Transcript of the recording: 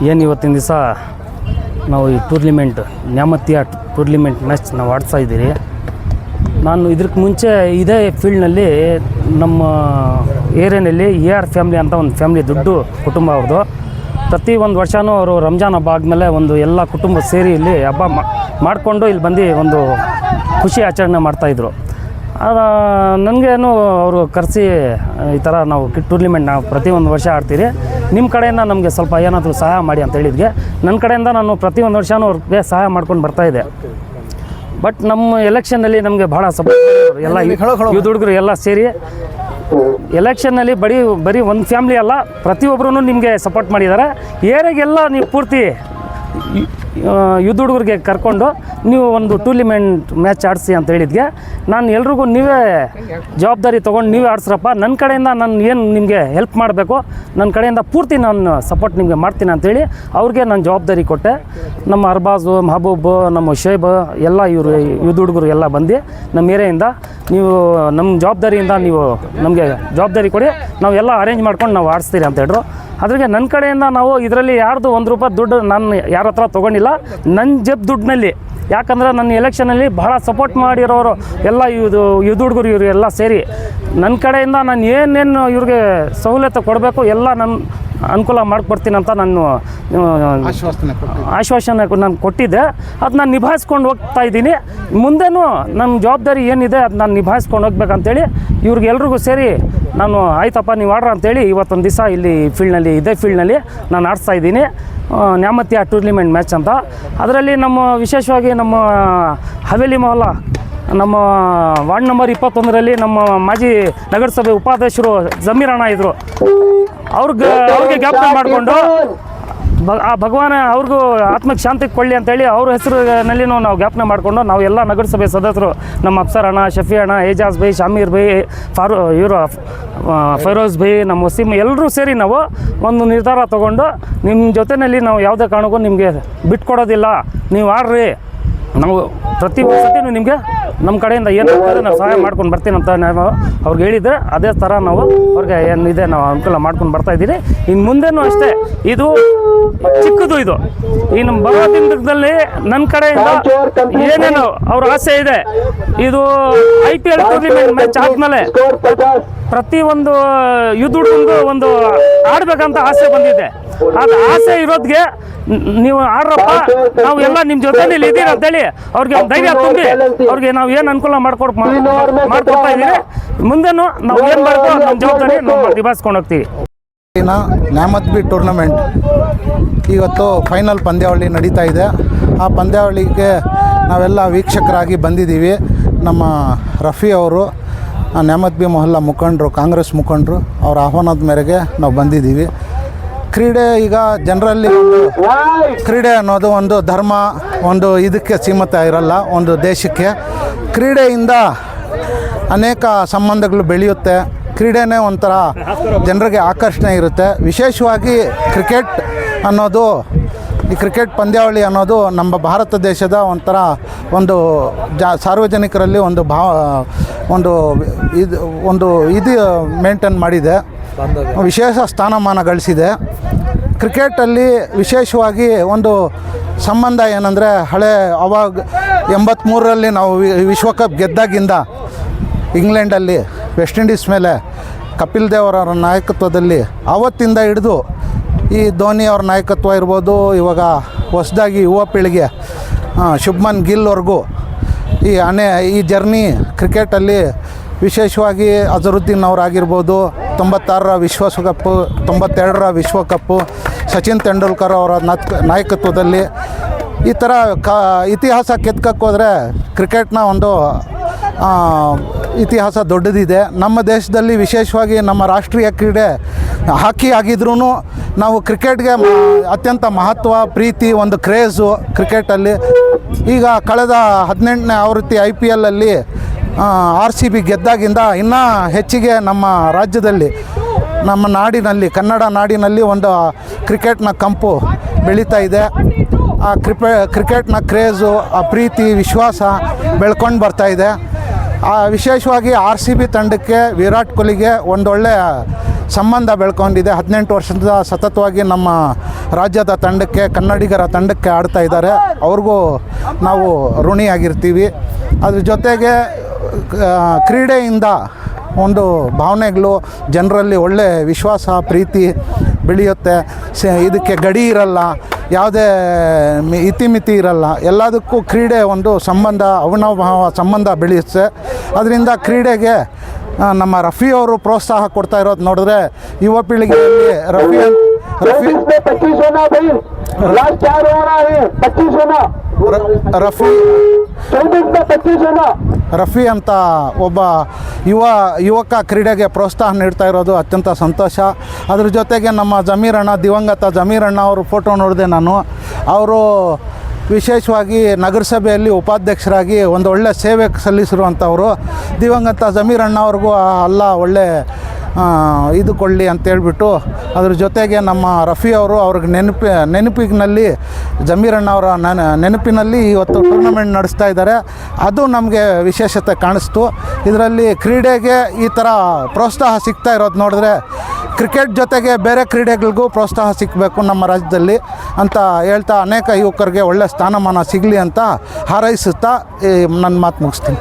ಏನು ಇವತ್ತಿನ ದಿವಸ ನಾವು ಈ ಟೂರ್ನಿಮೆಂಟ್ ನ್ಯಾಮತಿಯ ಟೂರ್ನಿಮೆಂಟ್ ಮ್ಯಾಚ್ ನಾವು ಆಡ್ತಾ ಇದ್ದೀರಿ. ನಾನು ಇದಕ್ಕೆ ಮುಂಚೆ ಇದೇ ಫೀಲ್ಡ್ನಲ್ಲಿ ನಮ್ಮ ಏರಿಯಾನಲ್ಲಿ AR ಫ್ಯಾಮ್ಲಿ ಅಂತ ಒಂದು ಫ್ಯಾಮ್ಲಿ ದೊಡ್ಡ ಕುಟುಂಬ ಅವ್ರದ್ದು. ಪ್ರತಿ ಒಂದು ವರ್ಷವೂ ಅವರು ರಂಜಾನ್ ಹಬ್ಬ ಆದಮೇಲೆ ಒಂದು ಎಲ್ಲ ಕುಟುಂಬ ಸೇರಿ ಇಲ್ಲಿ ಹಬ್ಬ ಮಾಡಿಕೊಂಡು ಇಲ್ಲಿ ಬಂದು ಒಂದು ಖುಷಿ ಆಚರಣೆ ಮಾಡ್ತಾಯಿದ್ರು. ನನಗೇನು ಅವರು ಕರೆಸಿ ಈ ಥರ ನಾವು ಟೂರ್ನಿಮೆಂಟ್ ನಾವು ಪ್ರತಿಯೊಂದು ವರ್ಷ ಆಡ್ತೀರಿ, ನಿಮ್ಮ ಕಡೆಯಿಂದ ನಮಗೆ ಸ್ವಲ್ಪ ಏನಾದರೂ ಸಹಾಯ ಮಾಡಿ ಅಂತ ಹೇಳಿದ್ಗೆ ನನ್ನ ಕಡೆಯಿಂದ ನಾನು ಪ್ರತಿಯೊಂದು ವರ್ಷವೂ ಅವ್ರಿಗೆ ಸಹಾಯ ಮಾಡ್ಕೊಂಡು ಬರ್ತಾಯಿದ್ದೆ. ಬಟ್ ನಮ್ಮ ಎಲೆಕ್ಷನ್ನಲ್ಲಿ ನಮಗೆ ಭಾಳ ಸಪೋರ್ಟ್ ಎಲ್ಲ ಯೂತ್ ಹುಡುಗರು ಎಲ್ಲ ಸೇರಿ ಎಲೆಕ್ಷನ್ನಲ್ಲಿ ಬರೀ ಒಂದು ಫ್ಯಾಮ್ಲಿ ಅಲ್ಲ, ಪ್ರತಿಯೊಬ್ಬರೂ ನಿಮಗೆ ಸಪೋರ್ಟ್ ಮಾಡಿದ್ದಾರೆ. ಏರಿಯಾಗೆಲ್ಲ ನೀವು ಪೂರ್ತಿ ಯೂತ್ ಹುಡುಗರಿಗೆ ಕರ್ಕೊಂಡು ನೀವು ಒಂದು ಟೂರ್ನಿಮೆಂಟ್ ಮ್ಯಾಚ್ ಆಡಿಸಿ ಅಂತ ಹೇಳಿದ್ಗೆ ನಾನು ಎಲ್ರಿಗೂ ನೀವೇ ಜವಾಬ್ದಾರಿ ತೊಗೊಂಡು ನೀವೇ ಆಡಿಸ್ರಪ್ಪ, ನನ್ನ ಕಡೆಯಿಂದ ನಾನು ಏನು ನಿಮಗೆ ಹೆಲ್ಪ್ ಮಾಡಬೇಕು ನನ್ನ ಕಡೆಯಿಂದ ಪೂರ್ತಿ ನಾನು ಸಪೋರ್ಟ್ ನಿಮಗೆ ಮಾಡ್ತೀನಿ ಅಂಥೇಳಿ ಅವ್ರಿಗೆ ನಾನು ಜವಾಬ್ದಾರಿ ಕೊಟ್ಟೆ. ನಮ್ಮ ಅರ್ಬಾಜು, ಮಹಬೂಬ್, ನಮ್ಮ ಶೇಬ್ ಎಲ್ಲ ಇವರು ಯೂತ್ ಹುಡುಗರು ಎಲ್ಲ ಬಂದು ನಮ್ಮ ಏರಿಯಾಯಿಂದ ನೀವು ನಮ್ಮ ಜವಾಬ್ದಾರಿಯಿಂದ ನೀವು ನಮಗೆ ಜವಾಬ್ದಾರಿ ಕೊಡಿ, ನಾವು ಎಲ್ಲ ಅರೇಂಜ್ ಮಾಡ್ಕೊಂಡು ನಾವು ಆಡಿಸ್ತೀರಿ ಅಂತ ಹೇಳಿದ್ರು. ಅದ್ರಿಗೆ ನನ್ನ ಕಡೆಯಿಂದ ನಾವು ಇದರಲ್ಲಿ ಯಾರ್ದು ₹1 ದುಡ್ಡು ನಾನು ಯಾರ ಹತ್ರ ತೊಗೊಂಡಿಲ್ಲ, ನನ್ನ ಜೇಬ್ ದುಡ್ಡಿನಲ್ಲಿ. ಯಾಕಂದರೆ ನನ್ನ ಎಲೆಕ್ಷನಲ್ಲಿ ಭಾಳ ಸಪೋರ್ಟ್ ಮಾಡಿರೋರು ಎಲ್ಲ ಯೂತ್ ಹುಡುಗರು ಇವರು ಎಲ್ಲ ಸೇರಿ ನನ್ನ ಕಡೆಯಿಂದ ನಾನು ಏನೇನು ಇವ್ರಿಗೆ ಸವಲತ್ತು ಕೊಡಬೇಕು ಎಲ್ಲ ನನ್ನ ಅನುಕೂಲ ಮಾಡಿಕೊಡ್ತೀನಿ ಅಂತ ನಾನು ಆಶ್ವಾಸನೆ ನಾನು ಕೊಟ್ಟಿದ್ದೆ. ಅದು ನಾನು ನಿಭಾಯಿಸ್ಕೊಂಡು ಹೋಗ್ತಾ ಇದ್ದೀನಿ. ಮುಂದೆನೂ ನನ್ನ ಜವಾಬ್ದಾರಿ ಏನಿದೆ ಅದು ನಾನು ನಿಭಾಯಿಸ್ಕೊಂಡು ಹೋಗ್ಬೇಕಂತೇಳಿ ಇವ್ರಿಗೆಲ್ರಿಗೂ ಸೇರಿ ನಾನು ಆಯ್ತಪ್ಪ ನೀವು ಆಡ್ರ ಅಂತೇಳಿ ಇವತ್ತೊಂದು ದಿವಸ ಇಲ್ಲಿ ಫೀಲ್ಡ್ನಲ್ಲಿ ಇದೇ ಫೀಲ್ಡ್ನಲ್ಲಿ ನಾನು ಆಡಿಸ್ತಾ ಇದ್ದೀನಿ ನ್ಯಾಮತಿಯ ಟೂರ್ನಿಮೆಂಟ್ ಮ್ಯಾಚ್ ಅಂತ. ಅದರಲ್ಲಿ ನಮ್ಮ ವಿಶೇಷವಾಗಿ ನಮ್ಮ ಹವೇಲಿ ಮೊಹಲ್ಲಾ ನಮ್ಮ ವಾರ್ಡ್ ನಂಬರ್ 21ರಲ್ಲಿ ನಮ್ಮ ಮಾಜಿ ನಗರಸಭೆ ಉಪಾಧ್ಯಕ್ಷರು ಜಮೀರ್ ಅಣ್ಣ ಇದ್ದರು. ಅವ್ರಿಗೆ ಜ್ಞಾಪಕ ಮಾಡಿಕೊಂಡು ಆ ಭಗವಾನ ಅವ್ರಿಗೂ ಆತ್ಮಕ್ಕೆ ಶಾಂತಿ ಕೊಳ್ಳಿ ಅಂತೇಳಿ ಅವ್ರ ಹೆಸರಿನಲ್ಲಿ ನಾವು ಜ್ಞಾಪನೆ ಮಾಡಿಕೊಂಡು ನಾವು ಎಲ್ಲ ನಗರಸಭೆ ಸದಸ್ಯರು ನಮ್ಮ ಅಫ್ಸರ್ ಅಣ್ಣ, ಶಫಿ ಅಣ್ಣ, ಏಜಾಜ್ ಭೈ, ಶಾಮೀರ್ ಭೈ, ಫೈರೋಜ್ ಭೈ, ನಮ್ಮ ವಸೀಮ್ ಎಲ್ಲರೂ ಸೇರಿ ನಾವು ಒಂದು ನಿರ್ಧಾರ ತೊಗೊಂಡು ನಿಮ್ಮ ಜೊತೆಯಲ್ಲಿ ನಾವು ಯಾವುದೇ ಕಾರಣಕ್ಕೂ ನಿಮಗೆ ಬಿಟ್ಕೊಡೋದಿಲ್ಲ, ನೀವು ಆಡ್ರಿ, ನಾವು ಪ್ರತಿ ಸತಿನೂ ನಿಮಗೆ ನಮ್ಮ ಕಡೆಯಿಂದ ಏನಾಗ್ತದೆ ನಾವು ಸಹಾಯ ಮಾಡ್ಕೊಂಡು ಬರ್ತೀನಿ ಅಂತ ನಾವು ಅವ್ರಿಗೆ ಹೇಳಿದರೆ ಅದೇ ಥರ ನಾವು ಅವ್ರಿಗೆ ಏನಿದೆ ನಾವು ಅನುಕೂಲ ಮಾಡ್ಕೊಂಡು ಬರ್ತಾಯಿದ್ದೀರಿ. ಇನ್ನು ಮುಂದೆನೂ ಅಷ್ಟೇ. ಇದು ಚಿಕ್ಕದು, ಇದು ಈ ನಮ್ಮ ಬರೋ ದಿನದಲ್ಲಿ ನನ್ನ ಕಡೆಯಿಂದ ಏನೇನು ಅವ್ರ ಆಸೆ ಇದೆ, ಇದು IPL ಟೂರ್ನಿಮೆಂಟ್ ಮ್ಯಾಚ್ ಆದಮೇಲೆ ಪ್ರತಿಯೊಂದು ಯೂತ್ ಹುಡುಗನಿಗೂ ಒಂದು ಆಡಬೇಕಂತ ಆಸೆ ಬಂದಿದೆ. ಅದು ಆಸೆ ಇರೋದಕ್ಕೆ ನೀವು ಆಡ್ರಪ್ಪ, ನಾವು ಎಲ್ಲ ನಿಮ್ಮ ಜೊತೆಯಲ್ಲಿ ಇದ್ದೀರಿ ಅಂತೇಳಿ ಅವ್ರಿಗೆ ಒಂದು ಧೈರ್ಯ ತುಂಬಿ ಅವ್ರಿಗೆ ನಾವು ಏನು ಅನುಕೂಲ ಮಾಡ್ಕೊಡ್ತಾ ಇದ್ದೀರಿ. ಮುಂದೆನೂ ನಾವು ಏನು ಮಾಡಬೇಕು ನಮ್ಮ ಜವಾಬ್ದಾರಿ ನಾವು ನಿಭಾಯಿಸ್ಕೊಂಡು ಹೋಗ್ತೀವಿ. ನ್ಯಾಮತಿ ಟೂರ್ನಮೆಂಟ್ ಇವತ್ತು ಫೈನಲ್ ಪಂದ್ಯಾವಳಿ ನಡೀತಾ ಇದೆ. ಆ ಪಂದ್ಯಾವಳಿಗೆ ನಾವೆಲ್ಲ ವೀಕ್ಷಕರಾಗಿ ಬಂದಿದ್ದೀವಿ. ನಮ್ಮ ರಫಿ ಅವರು ನ್ಯಾಮತಿ ಮೊಹಲ್ಲಾ ಮುಖಂಡರು, ಕಾಂಗ್ರೆಸ್ ಮುಖಂಡರು, ಅವರ ಆಹ್ವಾನದ ಮೇರೆಗೆ ನಾವು ಬಂದಿದ್ದೀವಿ. ಕ್ರೀಡೆ ಈಗ ಜನರಲ್ಲಿ ಕ್ರೀಡೆ ಅನ್ನೋದು ಒಂದು ಧರ್ಮ, ಒಂದು ಇದಕ್ಕೆ ಸೀಮಿತ ಇರಲ್ಲ. ಒಂದು ದೇಶಕ್ಕೆ ಕ್ರೀಡೆಯಿಂದ ಅನೇಕ ಸಂಬಂಧಗಳು ಬೆಳೆಯುತ್ತೆ. ಕ್ರೀಡೆನೇ ಒಂಥರ ಜನರಿಗೆ ಆಕರ್ಷಣೆ ಇರುತ್ತೆ. ವಿಶೇಷವಾಗಿ ಕ್ರಿಕೆಟ್ ಅನ್ನೋದು, ಈ ಕ್ರಿಕೆಟ್ ಪಂದ್ಯಾವಳಿ ಅನ್ನೋದು ನಮ್ಮ ಭಾರತ ದೇಶದ ಒಂಥರ ಒಂದು ಸಾರ್ವಜನಿಕರಲ್ಲಿ ಒಂದು ಇದು ಮೇಂಟೈನ್ ಮಾಡಿದೆ, ವಿಶೇಷ ಸ್ಥಾನಮಾನ ಗಳಿಸಿದೆ. ಕ್ರಿಕೆಟಲ್ಲಿ ವಿಶೇಷವಾಗಿ ಒಂದು ಸಂಬಂಧ ಏನಂದರೆ, ಅವಾಗ 83ರಲ್ಲಿ ನಾವು ವಿಶ್ವಕಪ್ ಗೆದ್ದಾಗಿಂದ ಇಂಗ್ಲೆಂಡಲ್ಲಿ ವೆಸ್ಟ್ ಇಂಡೀಸ್ ಮೇಲೆ ಕಪಿಲ್ ದೇವ್ ಅವರ ನಾಯಕತ್ವದಲ್ಲಿ ಆವತ್ತಿಂದ ಹಿಡಿದು ಈ ಧೋನಿ ಅವ್ರ ನಾಯಕತ್ವ ಇರ್ಬೋದು, ಇವಾಗ ಹೊಸದಾಗಿ ಯುವ ಪೀಳಿಗೆ ಶುಭ್ಮನ್ ಗಿಲ್ವರೆಗೂ ಈ ಜರ್ನಿ ಕ್ರಿಕೆಟಲ್ಲಿ ವಿಶೇಷವಾಗಿ ಅಜರುದ್ದೀನ್ ಅವರಾಗಿರ್ಬೋದು, 96ರ ವಿಶ್ವಕಪ್ಪು, 92ರ ವಿಶ್ವಕಪ್ಪು, ಸಚಿನ್ ತೆಂಡೂಲ್ಕರ್ ಅವರ ನಾಯಕತ್ವದಲ್ಲಿ ಈ ಥರ ಇತಿಹಾಸ ಕೆತ್ಕೋದ್ರೆ ಕ್ರಿಕೆಟ್ನ ಒಂದು ಇತಿಹಾಸ ದೊಡ್ಡದಿದೆ. ನಮ್ಮ ದೇಶದಲ್ಲಿ ವಿಶೇಷವಾಗಿ ನಮ್ಮ ರಾಷ್ಟ್ರೀಯ ಕ್ರೀಡೆ ಹಾಕಿ ಆಗಿದ್ರೂ ನಾವು ಕ್ರಿಕೆಟ್ಗೆ ಅತ್ಯಂತ ಮಹತ್ವ, ಪ್ರೀತಿ, ಒಂದು ಕ್ರೇಜು ಕ್ರಿಕೆಟಲ್ಲಿ. ಈಗ ಕಳೆದ 18ನೇ ಆವೃತ್ತಿ IPLಲ್ಲಿ RCB ಗೆದ್ದಾಗಿಂದ ಇನ್ನೂ ಹೆಚ್ಚಿಗೆ ನಮ್ಮ ರಾಜ್ಯದಲ್ಲಿ, ನಮ್ಮ ನಾಡಿನಲ್ಲಿ, ಕನ್ನಡ ನಾಡಿನಲ್ಲಿ ಒಂದು ಕ್ರಿಕೆಟ್ನ ಕಂಪು ಬೆಳೀತಾ ಇದೆ. ಆ ಕ್ರಿಕೆಟ್ನ ಕ್ರೇಜು, ಆ ಪ್ರೀತಿ, ವಿಶ್ವಾಸ ಬೆಳ್ಕೊಂಡು ಬರ್ತಾಯಿದೆ. ವಿಶೇಷವಾಗಿ RCB ತಂಡಕ್ಕೆ, ವಿರಾಟ್ ಕೊಹ್ಲಿಗೆ ಒಂದೊಳ್ಳೆ ಸಂಬಂಧ ಬೆಳ್ಕೊಂಡಿದೆ. 18 ವರ್ಷದ ಸತತವಾಗಿ ನಮ್ಮ ರಾಜ್ಯದ ತಂಡಕ್ಕೆ, ಕನ್ನಡಿಗರ ತಂಡಕ್ಕೆ ಆಡ್ತಾ ಇದ್ದಾರೆ. ಅವ್ರಿಗೂ ನಾವು ಋಣಿಯಾಗಿರ್ತೀವಿ. ಅದ್ರ ಜೊತೆಗೆ ಕ್ರೀಡೆಯಿಂದ ಒಂದು ಭಾವನೆಗಳು ಜನರಲ್ಲಿ ಒಳ್ಳೆ ವಿಶ್ವಾಸ, ಪ್ರೀತಿ ಬೆಳೆಯುತ್ತೆ. ಇದಕ್ಕೆ ಗಡಿ ಇರಲ್ಲ, ಯಾವುದೇ ಇತಿಮಿತಿ ಇರಲ್ಲ. ಎಲ್ಲದಕ್ಕೂ ಕ್ರೀಡೆ ಒಂದು ಸಂಬಂಧ, ಅವಿನಾಭಾವ ಸಂಬಂಧ ಬೆಳೆಯುತ್ತೆ. ಅದರಿಂದ ಕ್ರೀಡೆಗೆ ನಮ್ಮ ರಫಿ ಅವರು ಪ್ರೋತ್ಸಾಹ ಕೊಡ್ತಾ ಇರೋದು ನೋಡಿದ್ರೆ ಯುವ ಪೀಳಿಗೆಯಲ್ಲಿ ರಫಿ ರಫಿ ಅಂತ ಒಬ್ಬ ಯುವಕ ಕ್ರೀಡೆಗೆ ಪ್ರೋತ್ಸಾಹ ನೀಡ್ತಾ ಇರೋದು ಅತ್ಯಂತ ಸಂತೋಷ. ಅದ್ರ ಜೊತೆಗೆ ನಮ್ಮ ಜಮೀರಣ್ಣ, ದಿವಂಗತ ಜಮೀರಣ್ಣ ಅವರು ಫೋಟೋ ನೋಡಿದೆ ನಾನು. ಅವರು ವಿಶೇಷವಾಗಿ ನಗರಸಭೆಯಲ್ಲಿ ಉಪಾಧ್ಯಕ್ಷರಾಗಿ ಒಂದು ಒಳ್ಳೆ ಸೇವೆ ಸಲ್ಲಿಸಿರುವಂಥವರು. ದಿವಂಗತ ಜಮೀರಣ್ಣ ಅವ್ರಿಗೂ ಅಲ್ಲ ಒಳ್ಳೆ ಇದು ಕೊಡಲಿ ಅಂತೇಳ್ಬಿಟ್ಟು, ಅದ್ರ ಜೊತೆಗೆ ನಮ್ಮ ರಫಿ ಅವರು ಅವ್ರಿಗೆ ನೆನಪಿನಲ್ಲಿ ಜಮೀರಣ್ಣ ಅವರ ನೆನಪಿನಲ್ಲಿ ಇವತ್ತು ಟೂರ್ನಮೆಂಟ್ ನಡೆಸ್ತಾ ಇದ್ದಾರೆ. ಅದು ನಮಗೆ ವಿಶೇಷತೆ ಕಾಣಿಸ್ತು. ಇದರಲ್ಲಿ ಕ್ರೀಡೆಗೆ ಈ ಥರ ಪ್ರೋತ್ಸಾಹ ಸಿಗ್ತಾ ಇರೋದು ನೋಡಿದ್ರೆ ಕ್ರಿಕೆಟ್ ಜೊತೆಗೆ ಬೇರೆ ಕ್ರೀಡೆಗಳಿಗೂ ಪ್ರೋತ್ಸಾಹ ಸಿಗಬೇಕು ನಮ್ಮ ರಾಜ್ಯದಲ್ಲಿ ಅಂತ ಹೇಳ್ತಾ, ಅನೇಕ ಯುವಕರಿಗೆ ಒಳ್ಳೆಯ ಸ್ಥಾನಮಾನ ಸಿಗಲಿ ಅಂತ ಹಾರೈಸುತ್ತಾ ನನ್ನ ಮಾತು ಮುಗಿಸ್ತೀನಿ.